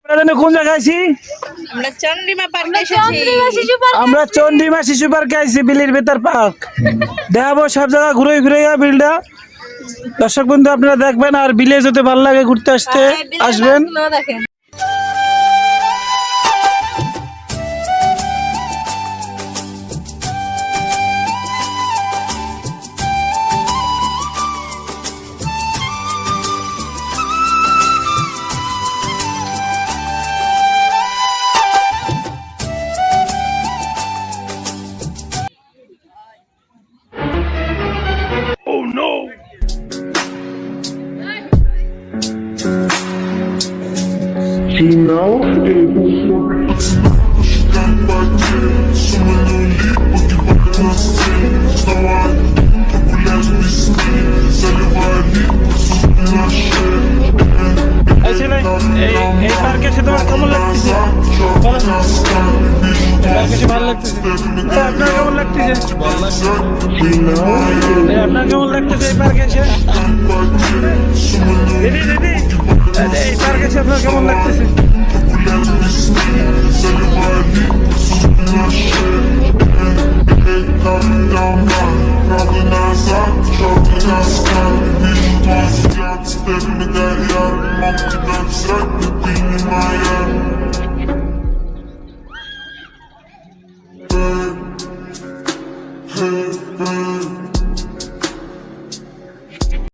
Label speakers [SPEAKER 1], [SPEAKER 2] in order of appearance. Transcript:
[SPEAKER 1] কোন জায়গায় আছি? আমরা চন্দ্রিমা শিশু পার্কে আইছি, বিলির ভেতর পার্ক দেখাবো সব জায়গা ঘুরে ঘুরে বিলটা। দর্শক বন্ধু আপনারা দেখবেন, আর বিলে যদি ভালো লাগে ঘুরতে আসবেন। এই পার্কে এসে তোমার কেমন লাগতেছে? ভালো লাগতেছে। আপনার কেমন লাগতেছে? আপনার কেমন লাগতেছে এই পার্কে এসে? দিদি দিদি এই পার্কে এসে আপনার কেমন লাগতেছে?